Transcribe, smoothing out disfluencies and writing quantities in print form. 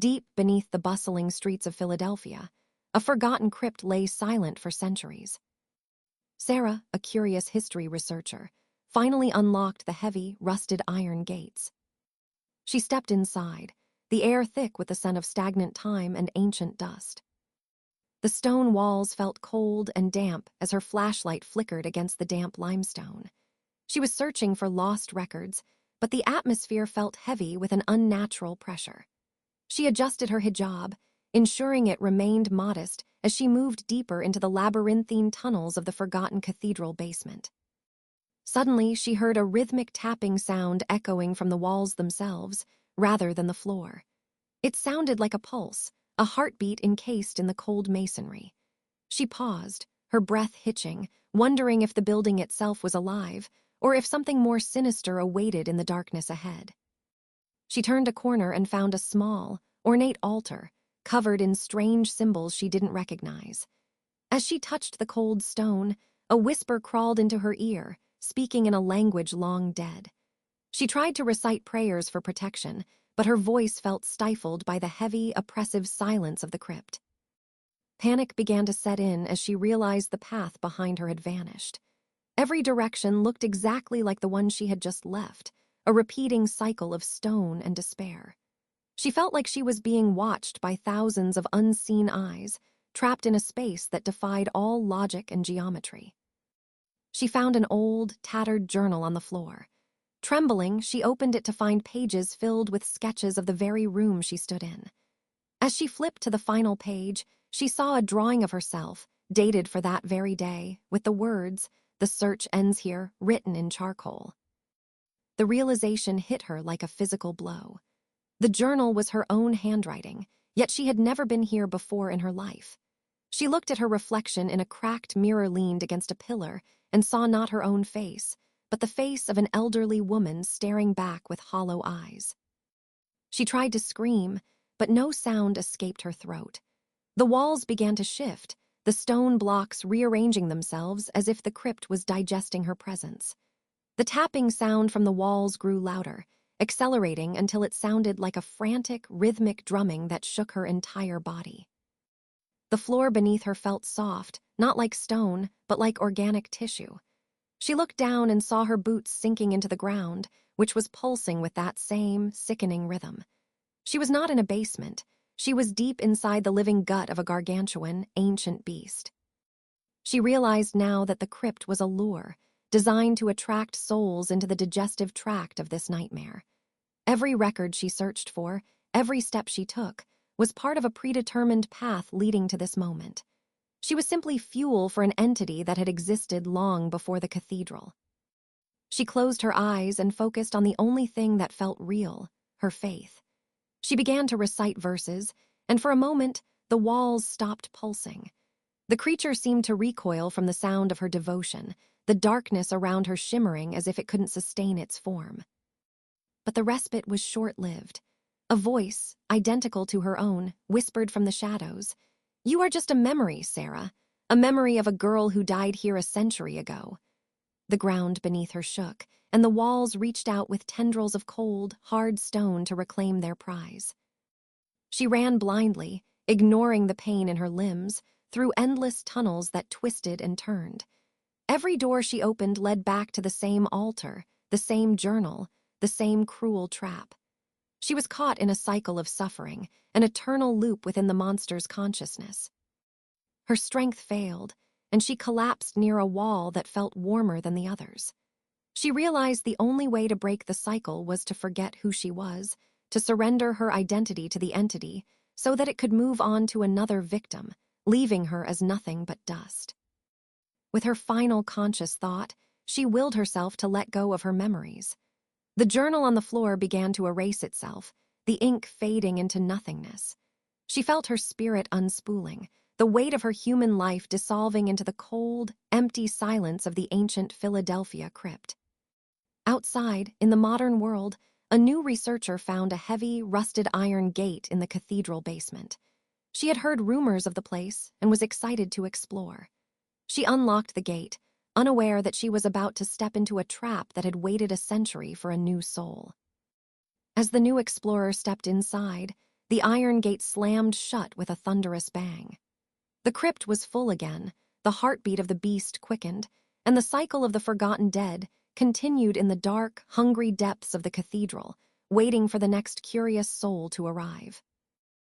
Deep beneath the bustling streets of Philadelphia, a forgotten crypt lay silent for centuries. Sarah, a curious history researcher, finally unlocked the heavy, rusted iron gates. She stepped inside, the air thick with the scent of stagnant time and ancient dust. The stone walls felt cold and damp as her flashlight flickered against the damp limestone. She was searching for lost records, but the atmosphere felt heavy with an unnatural pressure. She adjusted her hijab, ensuring it remained modest as she moved deeper into the labyrinthine tunnels of the forgotten cathedral basement. Suddenly, she heard a rhythmic tapping sound echoing from the walls themselves, rather than the floor. It sounded like a pulse, a heartbeat encased in the cold masonry. She paused, her breath hitching, wondering if the building itself was alive, or if something more sinister awaited in the darkness ahead. She turned a corner and found a small, ornate altar, covered in strange symbols she didn't recognize. As she touched the cold stone, a whisper crawled into her ear, speaking in a language long dead. She tried to recite prayers for protection, but her voice felt stifled by the heavy, oppressive silence of the crypt. Panic began to set in as she realized the path behind her had vanished. Every direction looked exactly like the one she had just left, a repeating cycle of stone and despair. She felt like she was being watched by thousands of unseen eyes, trapped in a space that defied all logic and geometry. She found an old, tattered journal on the floor. Trembling, she opened it to find pages filled with sketches of the very room she stood in. As she flipped to the final page, she saw a drawing of herself, dated for that very day, with the words, "The search ends here," written in charcoal. The realization hit her like a physical blow. The journal was her own handwriting, yet she had never been here before in her life. She looked at her reflection in a cracked mirror leaned against a pillar and saw not her own face, but the face of an elderly woman staring back with hollow eyes. She tried to scream, but no sound escaped her throat. The walls began to shift, the stone blocks rearranging themselves as if the crypt was digesting her presence. The tapping sound from the walls grew louder, accelerating until it sounded like a frantic, rhythmic drumming that shook her entire body. The floor beneath her felt soft, not like stone, but like organic tissue. She looked down and saw her boots sinking into the ground, which was pulsing with that same, sickening rhythm. She was not in a basement. She was deep inside the living gut of a gargantuan, ancient beast. She realized now that the crypt was a lure, designed to attract souls into the digestive tract of this nightmare. Every record she searched for, every step she took, was part of a predetermined path leading to this moment. She was simply fuel for an entity that had existed long before the cathedral. She closed her eyes and focused on the only thing that felt real, her faith. She began to recite verses, and for a moment, the walls stopped pulsing. The creature seemed to recoil from the sound of her devotion, the darkness around her shimmering as if it couldn't sustain its form. But the respite was short-lived. A voice, identical to her own, whispered from the shadows, "You are just a memory, Sarah, a memory of a girl who died here a century ago." The ground beneath her shook, and the walls reached out with tendrils of cold, hard stone to reclaim their prize. She ran blindly, ignoring the pain in her limbs, through endless tunnels that twisted and turned. Every door she opened led back to the same altar, the same journal, the same cruel trap. She was caught in a cycle of suffering, an eternal loop within the monster's consciousness. Her strength failed, and she collapsed near a wall that felt warmer than the others. She realized the only way to break the cycle was to forget who she was, to surrender her identity to the entity, so that it could move on to another victim, leaving her as nothing but dust. With her final conscious thought, she willed herself to let go of her memories. The journal on the floor began to erase itself, the ink fading into nothingness. She felt her spirit unspooling, the weight of her human life dissolving into the cold, empty silence of the ancient Philadelphia crypt. Outside, in the modern world, a new researcher found a heavy, rusted iron gate in the cathedral basement. She had heard rumors of the place and was excited to explore. She unlocked the gate, unaware that she was about to step into a trap that had waited a century for a new soul. As the new explorer stepped inside, The iron gate slammed shut with a thunderous bang. The crypt was full again, the heartbeat of the beast quickened, and the cycle of the forgotten dead continued in the dark, hungry depths of the cathedral, waiting for the next curious soul to arrive.